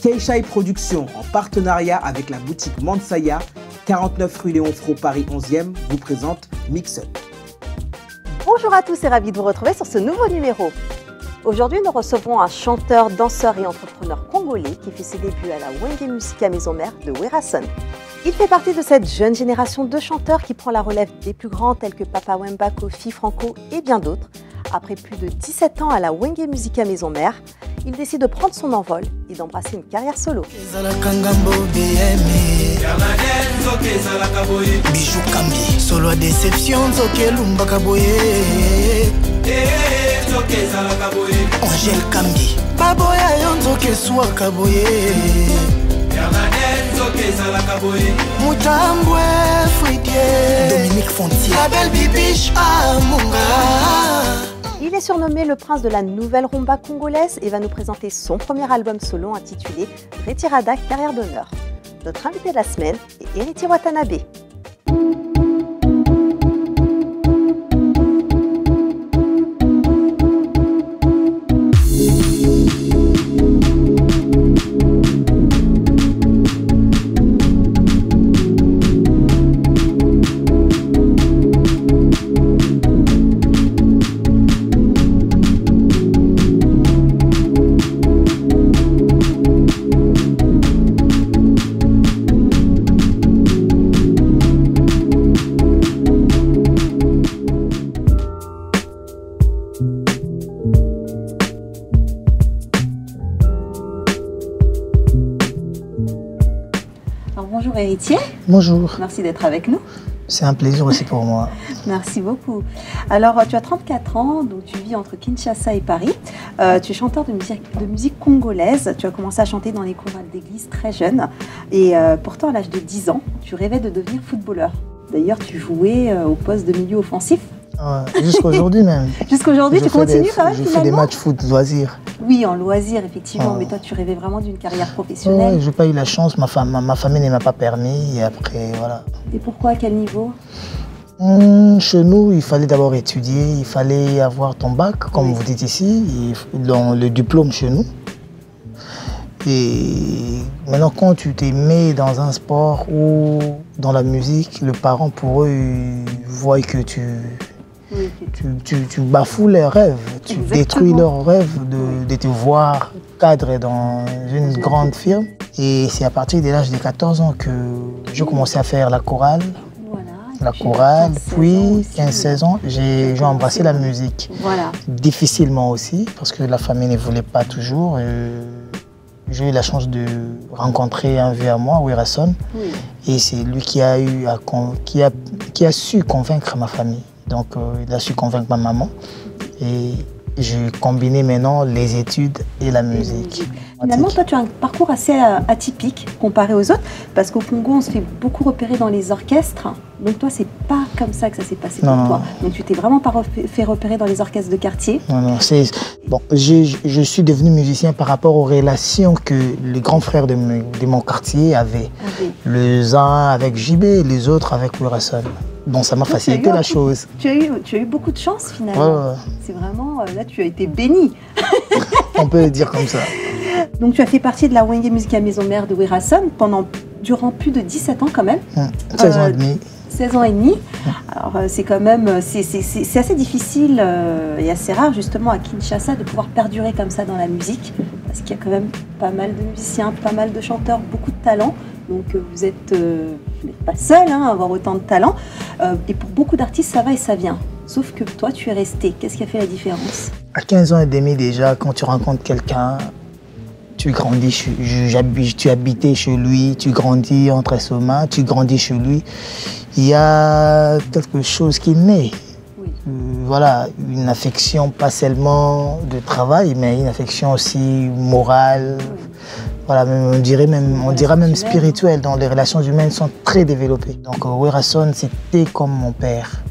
Keishai Productions, en partenariat avec la boutique Mansaya, 49 rue Léon Fro, Paris 11e, vous présente Mix Up. Bonjour à tous et ravi de vous retrouver sur ce nouveau numéro. Aujourd'hui, nous recevons un chanteur, danseur et entrepreneur congolais qui fait ses débuts à la Wenge Musica Maison Mère de Werason. Il fait partie de cette jeune génération de chanteurs qui prend la relève des plus grands tels que Papa Wemba, Kofi, Franco et bien d'autres. Après plus de 17 ans à la Wenge Musica Maison Mère, il décide de prendre son envol et d'embrasser une carrière solo. Bijou Kambi, solo à déception, Angèle Kambi, Baboya Yonzoke Soua Kaboye, Moutambwe Fouidier, Dominique Fontier, la belle bibiche Amunga. Il est surnommé le prince de la nouvelle rumba congolaise et va nous présenter son premier album solo intitulé Retirada Carrière d'honneur. Notre invité de la semaine est Héritier Watanabe. Bonjour Héritier. Bonjour. Merci d'être avec nous. C'est un plaisir aussi pour moi. Merci beaucoup. Alors, tu as 34 ans, donc tu vis entre Kinshasa et Paris. Tu es chanteur de musique congolaise. Tu as commencé à chanter dans les chorales d'église très jeune. Et pourtant, à l'âge de 10 ans, tu rêvais de devenir footballeur. D'ailleurs, tu jouais au poste de milieu offensif. Jusqu'aujourd'hui même. Jusqu'aujourd'hui, tu continues quand même? Je fais des matchs foot loisirs. Oui, en loisirs, effectivement. Mais toi, tu rêvais vraiment d'une carrière professionnelle. Je n'ai pas eu la chance. Ma famille ne m'a pas permis. Et après, voilà. Et pourquoi? À quel niveau? Chez nous, il fallait d'abord étudier. Il fallait avoir ton bac, comme vous dites ici, dans le diplôme chez nous. Et maintenant, quand tu t'es mis dans un sport ou dans la musique, les parents, pour eux, ils voient que tu bafoues leurs rêves, tu détruis leurs rêves de te voir cadre dans une grande firme. Et c'est à partir de l'âge de 14 ans que je commençais à faire la chorale. La chorale, puis 15-16 ans, j'ai embrassé la musique. Voilà. Difficilement aussi, parce que la famille ne voulait pas toujours. J'ai eu la chance de rencontrer un vieux à moi, Werason. Et c'est lui qui a su convaincre ma famille. Donc, il a su convaincre ma maman. Et j'ai combiné maintenant les études et la musique. Finalement, toi, tu as un parcours assez atypique comparé aux autres, parce qu'au Congo, on se fait beaucoup repérer dans les orchestres. Donc toi, c'est pas comme ça que ça s'est passé pour toi. Donc tu t'es vraiment pas fait repérer dans les orchestres de quartier. Non, bon, je suis devenu musicien par rapport aux relations que les grands frères de mon quartier avaient. Les uns avec JB, les autres avec Werason. Bon, ça m'a facilité la chose. Tu as eu beaucoup de chance finalement. C'est vraiment, là tu as été béni. On peut le dire comme ça. Donc tu as fait partie de la Wenge Musica Maison Mère de Werason durant plus de 17 ans quand même. 16 ans et demi. 16 ans et demi. Alors c'est quand même, c'est assez difficile et assez rare justement à Kinshasa de pouvoir perdurer comme ça dans la musique. Parce qu'il y a quand même pas mal de musiciens, pas mal de chanteurs, beaucoup de talent. Donc vous n'êtes pas seul à avoir autant de talent. Et pour beaucoup d'artistes, ça va et ça vient. Sauf que toi, tu es resté. Qu'est-ce qui a fait la différence? À 15 ans et demi déjà, quand tu rencontres quelqu'un, tu grandis, tu habitais chez lui, tu grandis entre ses mains, tu grandis chez lui. Il y a quelque chose qui naît. Voilà, une affection pas seulement de travail, mais une affection aussi morale. Voilà, on dirait même spirituelle, dont les relations humaines sont très développées. Donc Werason, c'était comme mon père.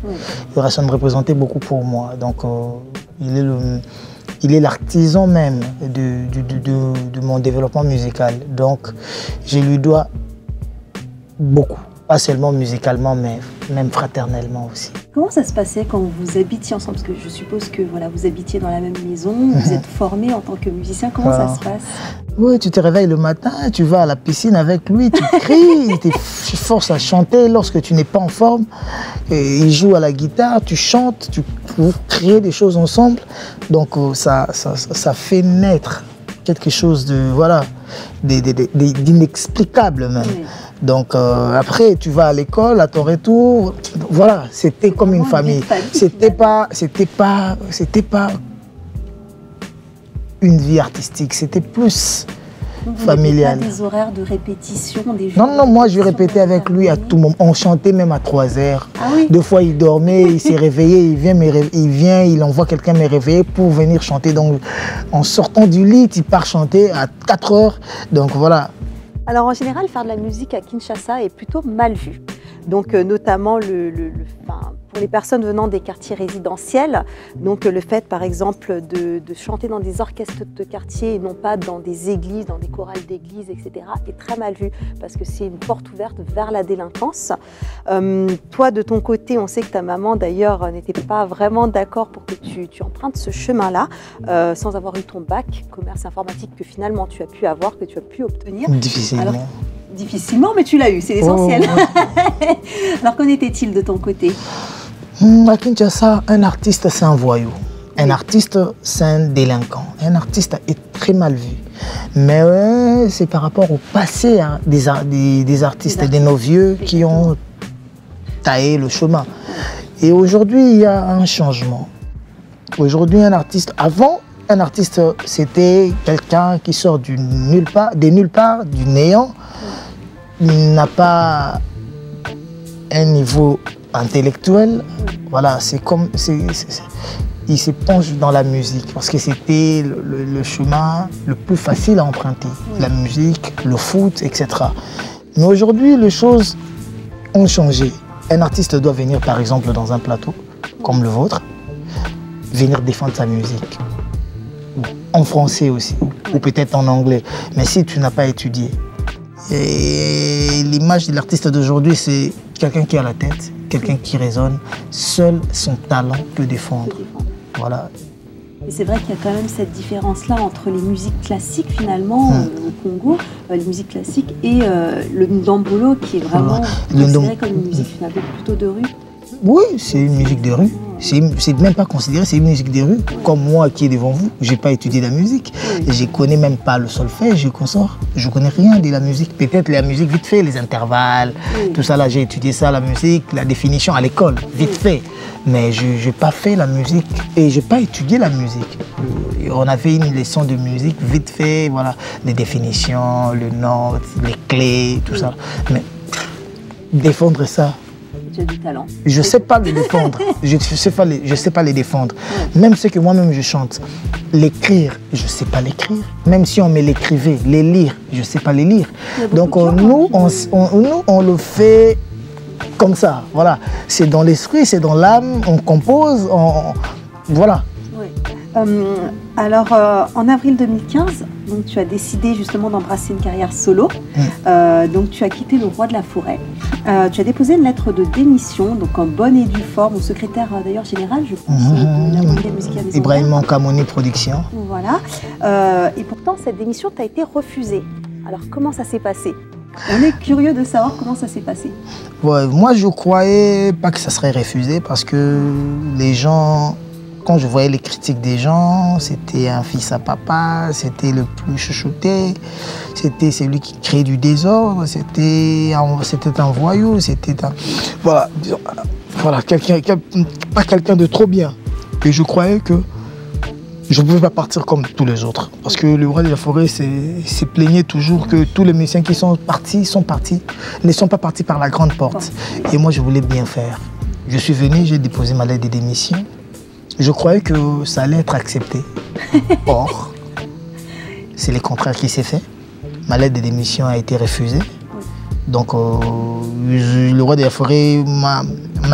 Werason me représentait beaucoup pour moi. Donc il est l'artisan même de mon développement musical. Donc je lui dois beaucoup, pas seulement musicalement, mais même fraternellement aussi. Comment ça se passait quand vous habitiez ensemble? Parce que je suppose que voilà, vous habitiez dans la même maison, vous êtes formé en tant que musicien. Comment ça se passe? Oui, tu te réveilles le matin, tu vas à la piscine avec lui, tu cries, tu forces à chanter lorsque tu n'es pas en forme. Et il joue à la guitare, tu chantes, vous créez des choses ensemble. Donc ça fait naître quelque chose de voilà, d'inexplicable même. Oui. Donc après tu vas à l'école, à ton retour, voilà, c'était comme une famille. C'était pas une vie artistique, c'était plus familial. Pas des horaires de répétition, des jours. Non, moi je répétais avec lui à tout moment. On chantait même à 3 heures. Ah oui? Deux fois il dormait, il s'est réveillé, il envoie quelqu'un me réveiller pour venir chanter. Donc en sortant du lit, il part chanter à 4 heures. Donc voilà. Alors en général, faire de la musique à Kinshasa est plutôt mal vu. Donc notamment pour les personnes venant des quartiers résidentiels, donc le fait par exemple de chanter dans des orchestres de quartier et non pas dans des églises, dans des chorales d'églises, etc. est très mal vu parce que c'est une porte ouverte vers la délinquance. Toi de ton côté, on sait que ta maman d'ailleurs n'était pas vraiment d'accord pour que tu empruntes ce chemin-là sans avoir eu ton bac commerce informatique que finalement tu as pu avoir, que tu as pu obtenir. Difficilement. Alors, difficilement, mais tu l'as eu, c'est l'essentiel. Oh. Alors, qu'en était-il de ton côté? À Kinshasa, un artiste, c'est un voyou. Un artiste, c'est un délinquant. Un artiste est très mal vu. Mais c'est par rapport au passé hein, des artistes et de nos vieux qui ont taillé le chemin. Et aujourd'hui, il y a un changement. Aujourd'hui, un artiste, avant, un artiste, c'était quelqu'un qui sort des nulle part, du néant. Il n'a pas un niveau intellectuel. Voilà, c'est comme... il se penche dans la musique parce que c'était le chemin le plus facile à emprunter. La musique, le foot, etc. Mais aujourd'hui, les choses ont changé. Un artiste doit venir, par exemple, dans un plateau comme le vôtre, venir défendre sa musique. En français aussi, ou peut-être en anglais. Mais si tu n'as pas étudié, l'image de l'artiste d'aujourd'hui, c'est quelqu'un qui a la tête, quelqu'un qui raisonne. Seul son talent peut défendre. Voilà. Et c'est vrai qu'il y a quand même cette différence-là entre les musiques classiques, finalement, au Congo, les musiques classiques, et le ndambolo, qui est vraiment considéré comme une musique finalement plutôt de rue. Oui, c'est une musique de rue. C'est même pas considéré, c'est une musique de rue. Comme moi qui est devant vous, j'ai pas étudié la musique. Je connais même pas le solfège, je consors. Je connais rien de la musique. Peut-être la musique vite fait, les intervalles, tout ça là, j'ai étudié ça, la musique, la définition à l'école, vite fait. Mais je n'ai pas fait la musique et je n'ai pas étudié la musique. On avait une leçon de musique vite fait, voilà, les définitions, les notes, les clés, tout ça. Mais défendre ça, tu as du talent. Je ne sais pas les défendre. Je sais pas les défendre. Même ce que moi-même je chante. L'écrire, je ne sais pas l'écrire. Même si on me l'écrivait, les lire, je ne sais pas les lire. Donc nous, on le fait comme ça. Voilà. C'est dans l'esprit, c'est dans l'âme, on compose, voilà. Oui. Alors, en avril 2015, donc, tu as décidé justement d'embrasser une carrière solo. Donc, tu as quitté le Roi de la Forêt. Tu as déposé une lettre de démission, donc en bonne et due forme, au secrétaire d'ailleurs général, je pense, de la Mondiale Musicale Maison Ibrahim Kamoni Production. Voilà. Et pourtant, cette démission t'a été refusée. Alors, comment ça s'est passé? On est curieux de savoir comment ça s'est passé. Ouais, moi, je croyais pas que ça serait refusé parce que les gens... Quand je voyais les critiques des gens, c'était un fils à papa, c'était le plus chouchouté, c'était celui qui créait du désordre, c'était un voyou, c'était un... Voilà, pas quelqu'un de trop bien. Et je croyais que je ne pouvais pas partir comme tous les autres. Parce que le Roi de la Forêt se plaignait toujours que tous les musiciens qui sont partis, ne sont pas partis par la grande porte. Et moi, je voulais bien faire. Je suis venu, j'ai déposé ma lettre de démission. Je croyais que ça allait être accepté. Or, c'est le contraire qui s'est fait. Ma lettre de démission a été refusée. Donc, le Roi de la Forêt m'a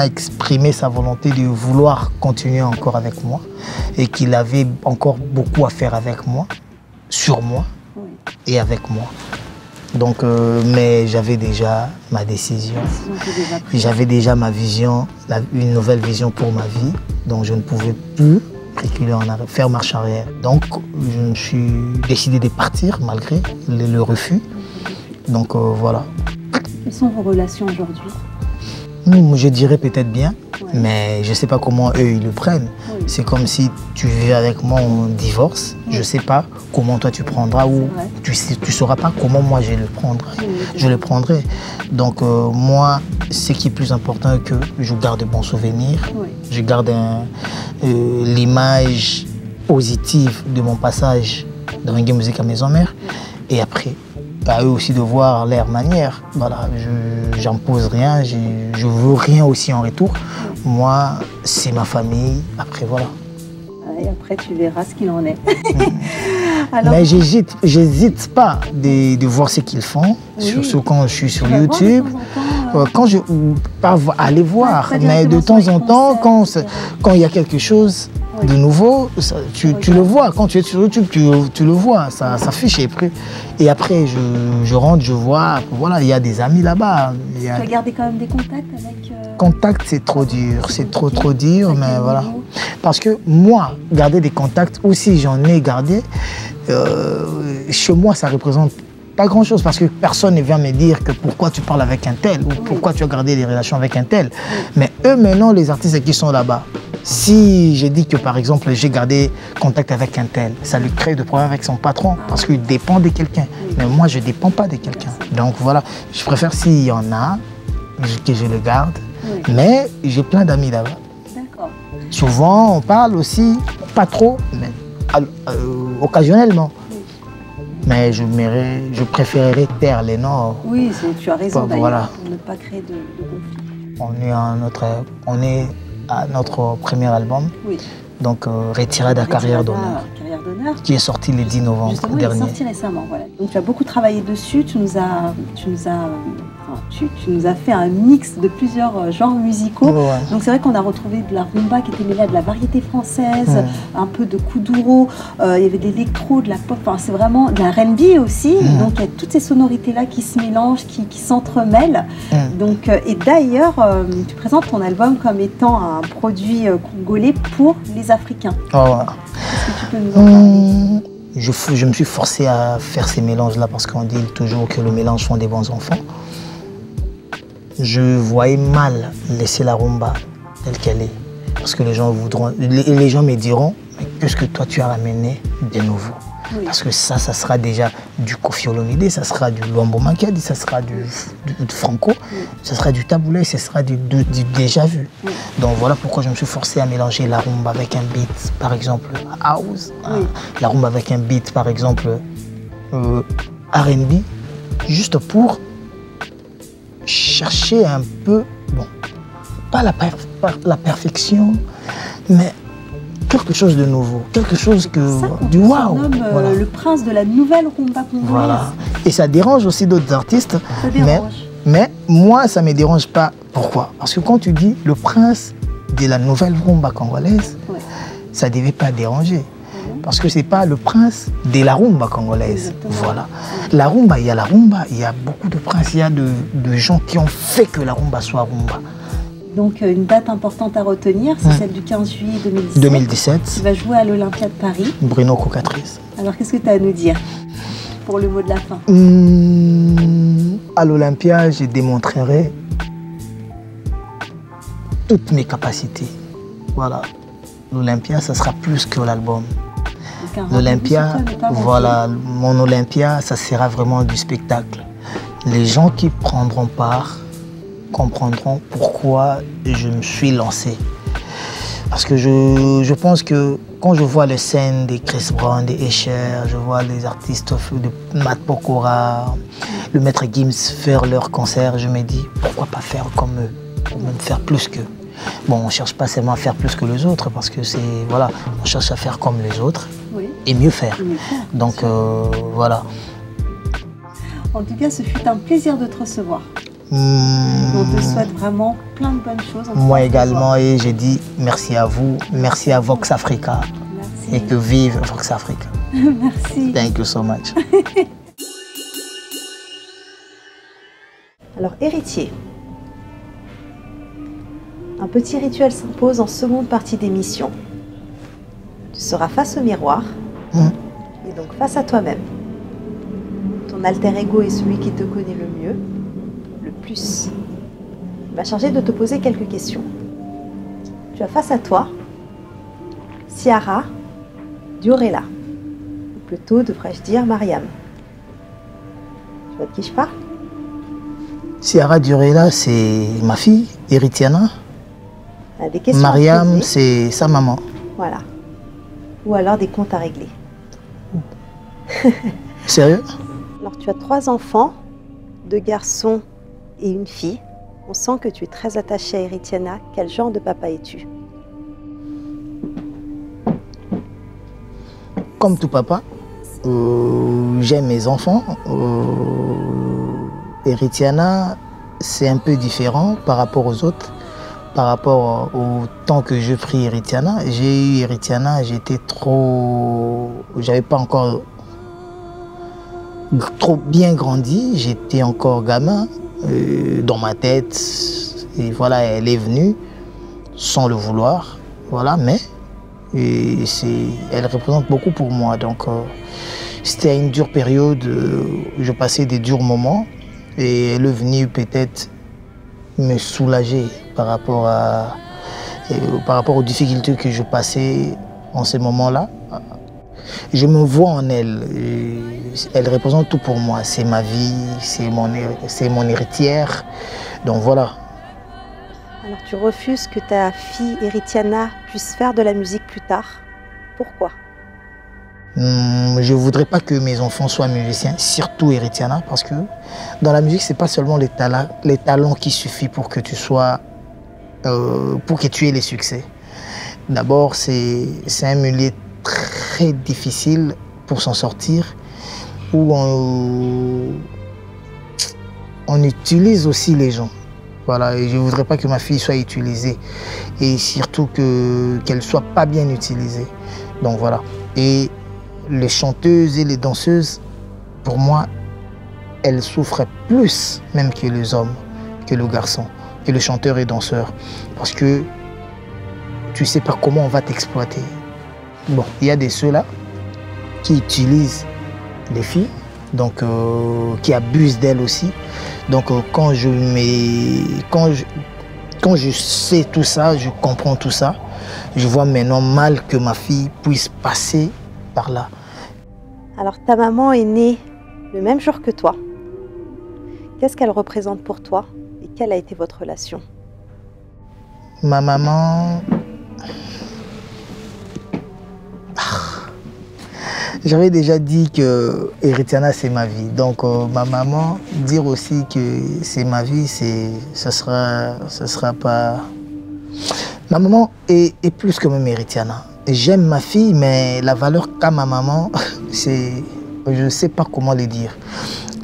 exprimé sa volonté de vouloir continuer encore avec moi et qu'il avait encore beaucoup à faire avec moi, sur moi et avec moi. Donc, mais j'avais déjà ma décision. J'avais déjà ma vision, une nouvelle vision pour ma vie. Donc je ne pouvais plus reculer en arrière, faire marche arrière. Donc je me suis décidé de partir malgré le refus. Donc voilà. Quelles sont vos relations aujourd'hui? Je dirais peut-être bien, mais je ne sais pas comment eux ils le prennent. Oui. C'est comme si tu vivais avec moi en divorce. Oui. Je ne sais pas comment toi tu prendras ou tu ne sauras pas comment moi je le prendrai. Oui, je le prendrai. Donc moi, ce qui est plus important est que je garde de bons souvenirs. Oui. Je garde l'image positive de mon passage de Reggae Musique à Maison Mère. Et après, à eux aussi de voir leur manière. Voilà, j'impose rien, je veux rien aussi en retour. Moi, c'est ma famille. Après, voilà. Et après, tu verras ce qu'il en est. Alors... Mais j'hésite pas de voir ce qu'ils font, surtout quand je suis sur YouTube. Quand je pas aller voir, mais de temps en temps, quand il y a quelque chose de nouveau, tu le vois. Quand tu es sur YouTube, tu le vois, ça s'affiche. Et après, je rentre, je vois, voilà, il y a des amis là-bas. Tu as gardé quand même des contacts avec... Contact, c'est trop dur, c'est trop dur, mais voilà. Parce que moi, garder des contacts, ou si j'en ai gardé, chez moi, ça représente pas grand-chose, parce que personne ne vient me dire que pourquoi tu parles avec un tel, ou pourquoi tu as gardé des relations avec un tel. Mais eux, maintenant, les artistes qui sont là-bas, si je dis que, par exemple, j'ai gardé contact avec un tel, ça lui crée des problèmes avec son patron, parce qu'il dépend de quelqu'un. Mais moi, je ne dépends pas de quelqu'un. Donc voilà, je préfère s'il y en a, que je le garde. Mais j'ai plein d'amis là-bas. Souvent, on parle aussi, pas trop, mais occasionnellement. Mais je préférerais taire les noms. Oui, tu as raison d'ailleurs, pour ne pas créer de conflit. On est à notre premier album, donc Retirade à Carrière d'honneur, qui est sorti le 10 novembre justement, dernier. Il est sorti récemment, voilà. Donc tu as beaucoup travaillé dessus, tu nous as fait un mix de plusieurs genres musicaux. Donc c'est vrai qu'on a retrouvé de la rumba qui était mêlée à de la variété française, un peu de kuduro, il y avait de l'électro, de la pop, enfin, c'est vraiment de la R&B aussi. Donc il y a toutes ces sonorités-là qui se mélangent, qui s'entremêlent. Donc, et d'ailleurs, tu présentes ton album comme étant un produit congolais pour les Africains. Est-ce que tu peux nous en parler? Je me suis forcé à faire ces mélanges-là parce qu'on dit toujours que le mélange font des bons enfants. Je voyais mal laisser la rumba telle qu'elle est. Parce que les gens me diront, mais qu'est-ce que toi tu as ramené de nouveau? Parce que ça sera déjà du Koffi Olomide, ça sera du Luambo Makedi, ça sera du Franco, ça sera du Taboulé, ça sera du déjà vu. Donc voilà pourquoi je me suis forcé à mélanger la rumba avec un beat, par exemple house, la rumba avec un beat, par exemple R&B, juste pour chercher un peu, bon, pas la perfection, mais quelque chose de nouveau, quelque chose du waouh. Voilà. Le prince de la nouvelle rumba congolaise. Voilà. Et ça dérange aussi d'autres artistes. Ça dérange. Mais moi, ça ne me dérange pas. Pourquoi? Parce que quand tu dis le prince de la nouvelle rumba congolaise, ça ne devait pas déranger. Parce que ce n'est pas le prince de la rumba congolaise. Voilà. La rumba, il y a beaucoup de princes, il y a de gens qui ont fait que la rumba soit rumba. Donc une date importante à retenir, c'est celle du 15 juillet 2017. Tu vas jouer à l'Olympia de Paris. Bruno Cocatrice. Alors qu'est-ce que tu as à nous dire pour le mot de la fin? À l'Olympia, je démontrerai toutes mes capacités. Voilà. L'Olympia, ça sera plus que l'album. L'Olympia, voilà, mon Olympia, ça sera vraiment du spectacle. Les gens qui prendront part comprendront pourquoi je me suis lancé. Parce que je pense que quand je vois les scènes des Chris Brown, des Escher, je vois les artistes de Matt Pokora, le Maître Gims faire leur concert, je me dis pourquoi pas faire comme eux, ou même faire plus qu'eux. Bon, on ne cherche pas seulement à faire plus que les autres, parce que c'est, voilà, on cherche à faire comme les autres et mieux faire. Donc voilà. En tout cas, ce fut un plaisir de te recevoir. On te souhaite vraiment plein de bonnes choses. Moi également, et j'ai dit merci à vous, merci à Vox Africa. Merci. Et que vive Vox Africa. Merci. Thank you so much. Alors, héritier. Un petit rituel s'impose en seconde partie d'émission. Tu seras face au miroir et donc face à toi-même. Ton alter ego est celui qui te connaît le mieux, le plus. Il va charger de te poser quelques questions. Tu as face à toi Ciara Diorella, ou plutôt devrais-je dire Mariam. Tu vois de qui je parle? Ciara Diorella, c'est ma fille, Héritiana. Des questions Mariam, c'est sa maman. Voilà. Ou alors des comptes à régler. Sérieux? Alors tu as 3 enfants, 2 garçons et une fille. On sent que tu es très attachée à Héritiana. Quel genre de papa es-tu? Comme tout papa, j'aime mes enfants. Héritiana, c'est un peu différent par rapport aux autres. Par rapport au temps que je pris Héritiana, j'ai eu Héritiana, j'étais trop... J'avais pas encore trop bien grandi, j'étais encore gamin dans ma tête. Et voilà, elle est venue sans le vouloir, voilà, mais elle représente beaucoup pour moi. Donc c'était une dure période, je passais des durs moments et elle est venue peut-être me soulager par rapport aux difficultés que je passais en ces moments-là. Je me vois en elle. Elle représente tout pour moi. C'est ma vie, c'est mon héritière. Donc voilà. Alors tu refuses que ta fille Héritiana puisse faire de la musique plus tard. Pourquoi? Je ne voudrais pas que mes enfants soient musiciens, surtout Héritiana, parce que dans la musique, ce n'est pas seulement les talents qui suffisent pour que tu sois, pour que tu aies les succès. D'abord, c'est un milieu très difficile pour s'en sortir, où on utilise aussi les gens. Voilà, et je ne voudrais pas que ma fille soit utilisée, et surtout qu'elle ne soit pas bien utilisée. Donc voilà. Et les chanteuses et les danseuses, pour moi, elles souffrent plus même que les hommes, que le garçon, que le chanteur et danseur. Parce que tu ne sais pas comment on va t'exploiter. Bon, il y a ceux-là qui utilisent les filles, donc qui abusent d'elles aussi. Donc quand je sais tout ça, je comprends tout ça, je vois maintenant mal que ma fille puisse passer par là. Alors ta maman est née le même jour que toi. Qu'est-ce qu'elle représente pour toi et quelle a été votre relation? Ma maman... J'avais déjà dit que Héritiana c'est ma vie. Donc ma maman, dire aussi que c'est ma vie, ce sera pas... Ma maman est plus que même Héritiana. J'aime ma fille, mais la valeur qu'a ma maman, c'est... Je ne sais pas comment le dire.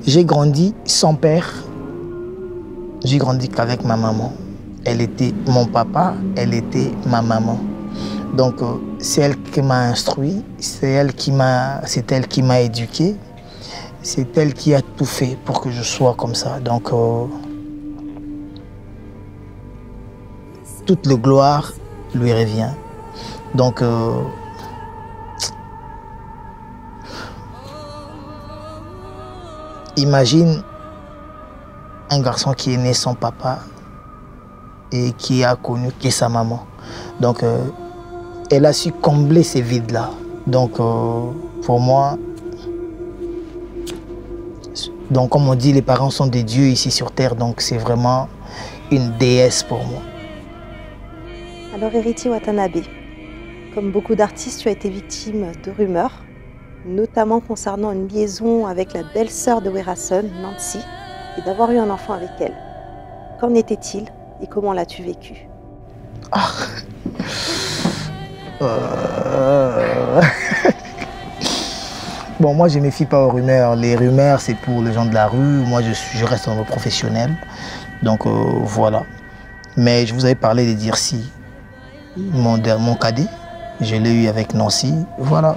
J'ai grandi sans père. J'ai grandi qu'avec ma maman. Elle était mon papa, elle était ma maman. Donc c'est elle qui m'a instruit, c'est elle qui m'a éduqué. C'est elle qui a tout fait pour que je sois comme ça. Donc toute la gloire lui revient. Donc, imagine un garçon qui est né sans papa et qui a connu que sa maman. Donc, elle a su combler ces vides-là. Donc, pour moi, donc, comme on dit, les parents sont des dieux ici sur Terre. Donc, c'est vraiment une déesse pour moi. Alors, Héritier Watanabe, comme beaucoup d'artistes, tu as été victime de rumeurs, notamment concernant une liaison avec la belle-sœur de Werason, Nancy, et d'avoir eu un enfant avec elle. Qu'en était-il et comment l'as-tu vécu? Bon, moi, je ne me fie pas aux rumeurs. Les rumeurs, c'est pour les gens de la rue. Moi, je reste dans le professionnel. Donc, voilà. Mais je vous avais parlé de Dircy, mon cadet. Je l'ai eu avec Nancy, voilà.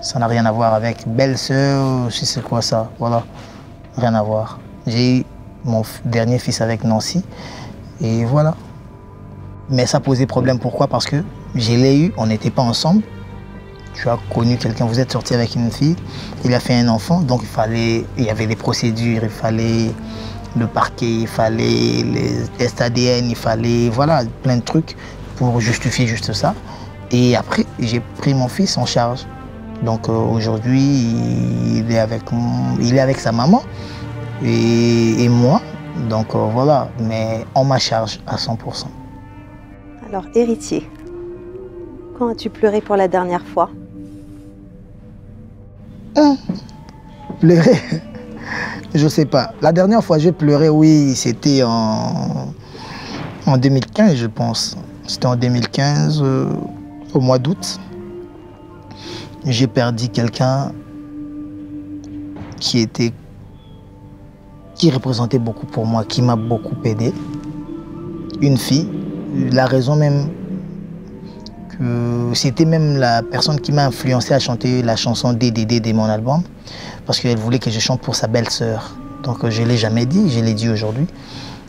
Ça n'a rien à voir avec belle-sœur, si c'est quoi ça, voilà. Rien à voir. J'ai eu mon dernier fils avec Nancy. Et voilà. Mais ça posait problème. Pourquoi? Parce que je l'ai eu, on n'était pas ensemble. Tu as connu quelqu'un, vous êtes sorti avec une fille, il a fait un enfant, donc il y avait des procédures, il fallait le parquet, il fallait les tests ADN, il fallait, voilà, plein de trucs pour justifier juste ça. Et après, j'ai pris mon fils en charge. Donc aujourd'hui, il est avec sa maman et moi. Donc voilà, mais on ma charge à 100%. Alors, héritier, quand as-tu pleuré pour la dernière fois? Pleurer? Je sais pas. La dernière fois j'ai pleuré, oui, c'était en 2015, je pense. C'était en 2015, au mois d'août. J'ai perdu quelqu'un qui représentait beaucoup pour moi, qui m'a beaucoup aidé. Une fille, la raison même que c'était même la personne qui m'a influencé à chanter la chanson DDD de mon album, parce qu'elle voulait que je chante pour sa belle-sœur. Donc je ne l'ai jamais dit, je l'ai dit aujourd'hui.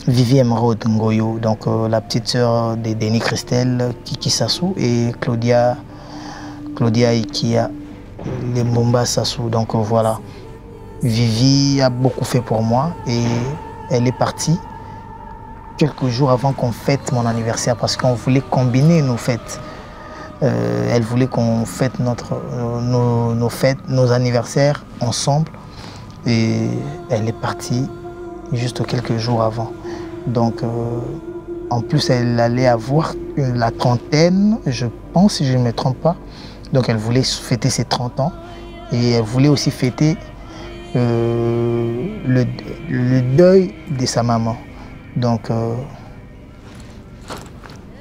Vivi Emeraude Ngoyo, donc la petite sœur de Denis Christelle, Kiki Sassou, et Claudia Ikia, les Mbomba Sassou. Donc voilà. Vivi a beaucoup fait pour moi et elle est partie quelques jours avant qu'on fête mon anniversaire parce qu'on voulait combiner nos fêtes. Elle voulait qu'on fête nos fêtes, nos anniversaires ensemble et elle est partie juste quelques jours avant. Donc en plus elle allait avoir la trentaine, je pense si je ne me trompe pas. Donc elle voulait fêter ses 30 ans et elle voulait aussi fêter le deuil de sa maman. Donc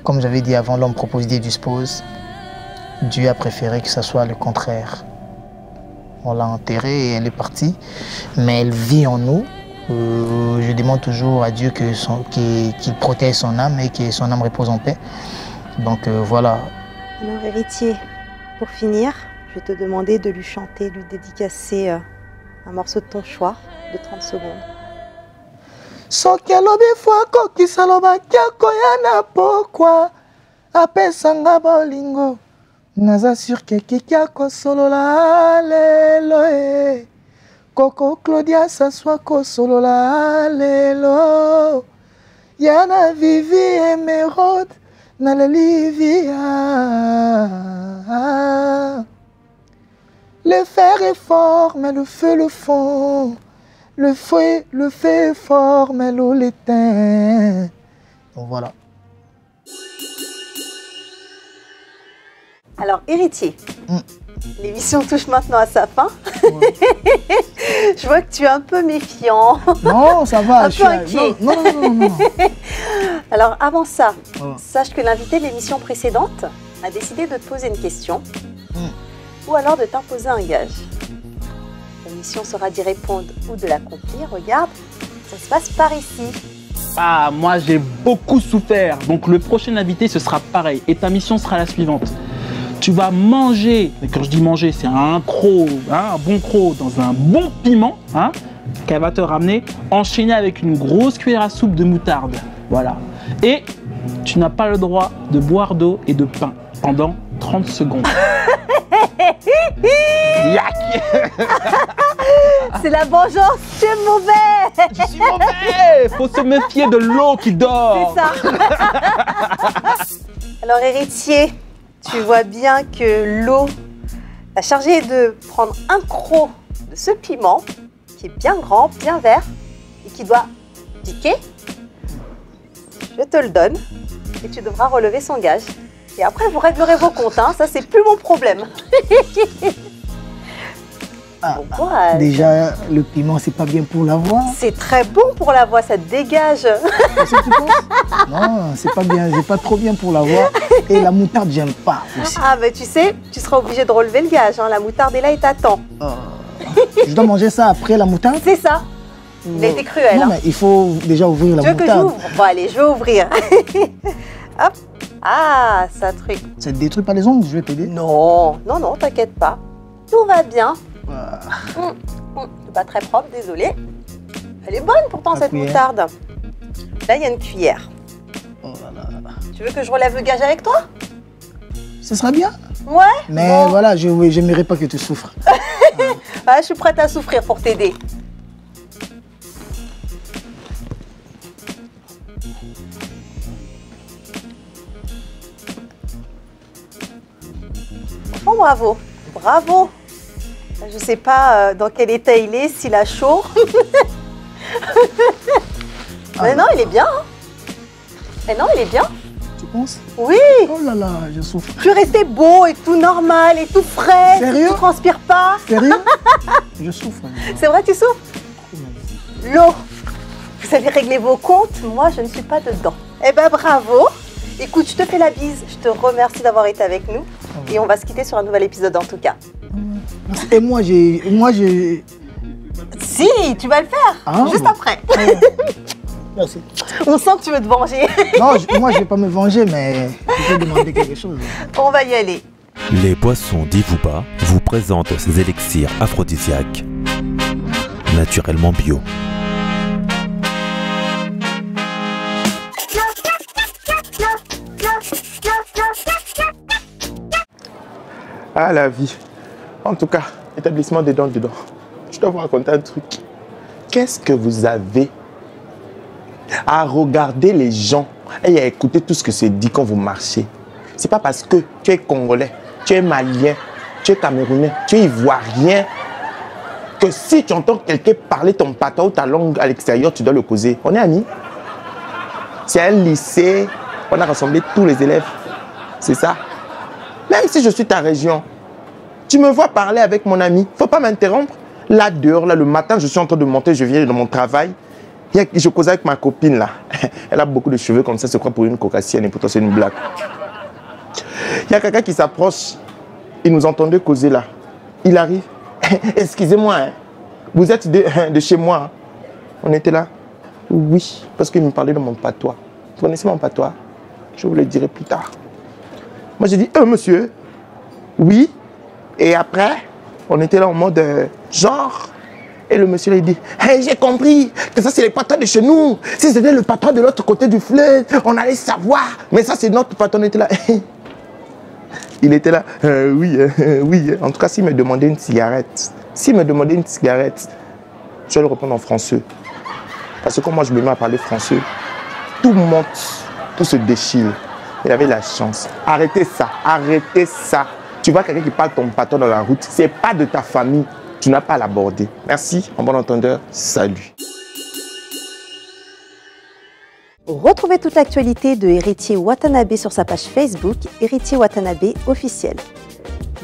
comme j'avais dit avant, l'homme propose, Dieu dispose. Dieu a préféré que ce soit le contraire. On l'a enterrée et elle est partie, mais elle vit en nous. Je demande toujours à Dieu qu'il protège son âme et que son âme repose en paix. Donc voilà. Alors héritier, pour finir, je vais te demander de lui chanter, de lui dédicacer un morceau de ton choix de 30 secondes. Soki alobi fwa kokisa lobaki akoyana pokwa apesanga bolingo naza sur ke kiki akosolola lelo e Koko Claudia Sassou kosolola lelo yana Vivi Emeraude na lelivia. Le fer est fort mais le feu le fond. Le feu est fort, mais l'eau l'éteint. Donc voilà. Alors, héritier, l'émission touche maintenant à sa fin. Ouais. Je vois que tu es un peu méfiant. Non, ça va. Un peu inquiet. Non. Alors, avant ça, Ouais. sache que l'invité de l'émission précédente a décidé de te poser une question ou alors de t'imposer un gage. La mission sera d'y répondre ou de l'accomplir. Regarde, ça se passe par ici. Ah, moi j'ai beaucoup souffert. Donc le prochain invité, ce sera pareil. Et ta mission sera la suivante. Tu vas manger, et quand je dis manger, c'est un croc, hein, un bon croc dans un bon piment, hein, qu'elle va te ramener, enchaîné avec une grosse cuillère à soupe de moutarde. Voilà. Et tu n'as pas le droit de boire d'eau et de pain pendant 30 secondes. Yak. C'est la vengeance, tu es mauvais. Je suis mauvais. Faut se méfier de l'eau qui dort. C'est ça. Alors héritier, tu vois bien que l'eau t'a chargé de prendre un croc de ce piment qui est bien grand, bien vert et qui doit piquer. Je te le donne et tu devras relever son gage. Et après, vous réglerez vos comptes, hein. Ça, c'est plus mon problème. Bon courage. Déjà, le piment, c'est pas bien pour la voix. C'est très bon pour la voix, ça te dégage. C'est ce que tu penses? Non, c'est pas bien, c'est pas trop bien pour la voix. Et la moutarde, j'aime pas aussi. Ah, mais tu sais, tu seras obligé de relever le gage, hein. La moutarde est là et t'attend. Je dois manger ça après la moutarde? C'est ça. Il a été cruel. Non, hein. mais il faut déjà ouvrir la Tu veux que moutarde. j'ouvre? Bon, allez, je vais ouvrir. Hop. Ah, ça truc. Ça te détruit pas les ongles, je vais t'aider. Non, non, non, t'inquiète pas. Tout va bien. Ah. C'est pas très propre, désolé. Elle est bonne pourtant, La cette cuillère. moutarde. Là, il y a une cuillère. Oh là là là. Tu veux que je relève le gage avec toi? Ce sera bien. Ouais. Mais Bon. voilà, je n'aimerais pas que tu souffres. Ah, je suis prête à souffrir pour t'aider. Franchement, bravo. Bravo. Je sais pas dans quel état il est, s'il a chaud. Mais non, il est bien. Hein. Mais non, il est bien. Tu penses? Oui. Oh là là, je souffre. Tu es resté beau et tout normal et tout frais. Sérieux? Tu transpires pas. Sérieux? Je souffre. C'est vrai, tu souffres? L'eau. Vous avez réglé vos comptes, moi je ne suis pas dedans. Eh ben bravo. Écoute, je te fais la bise. Je te remercie d'avoir été avec nous. Et on va se quitter sur un nouvel épisode en tout cas. Et moi, j'ai... Si, tu vas le faire. Ah, juste bon. après. Merci. On sent que tu veux te venger. Non, moi, je vais pas me venger, mais je vais demander quelque chose. On va y aller. Les boissons d'Ivouba vous présentent ces élixirs aphrodisiaques naturellement bio. Ah, la vie. En tout cas, établissement dedans. Je dois vous raconter un truc. Qu'est-ce que vous avez à regarder les gens et à écouter tout ce que c'est dit quand vous marchez? C'est pas parce que tu es Congolais, tu es Malien, tu es Camerounais, tu es Ivoirien que si tu entends quelqu'un parler ton patois ou ta langue à l'extérieur, tu dois le causer. On est amis. C'est un lycée, on a rassemblé tous les élèves. C'est ça. Même si je suis ta région, tu me vois parler avec mon ami, faut pas m'interrompre. Là, dehors, là, le matin, je suis en train de monter, je viens de mon travail. Je cause avec ma copine, là. Elle a beaucoup de cheveux comme ça, se croit pour une caucasienne et pourtant c'est une blague. Il y a quelqu'un qui s'approche, il nous entendait causer là. Il arrive. Excusez-moi, hein. Vous êtes de chez moi. Hein. On était là. Oui, parce qu'il me parlait de mon patois. Vous connaissez mon patois? Je vous le dirai plus tard. Moi, j'ai dit, monsieur, oui. Et après, on était là en mode genre. Et le monsieur, il dit, hey, j'ai compris que ça, c'est les patrons de chez nous. Si c'était le patron de l'autre côté du fleuve, on allait savoir. Mais ça, c'est notre patron. On était là. Il était là, oui. En tout cas, s'il me demandait une cigarette, je vais le répondre en français. Parce que quand moi, je me mets à parler français, tout monte, tout se déchire. Il avait la chance. Arrêtez ça, arrêtez ça. Tu vois quelqu'un qui parle ton patron dans la route, c'est pas de ta famille. Tu n'as pas à l'aborder. Merci, en bon entendeur, salut. Retrouvez toute l'actualité de Héritier Watanabe sur sa page Facebook, Héritier Watanabe officiel.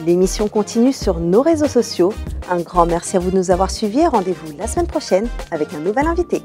L'émission continue sur nos réseaux sociaux. Un grand merci à vous de nous avoir suivis et rendez-vous la semaine prochaine avec un nouvel invité.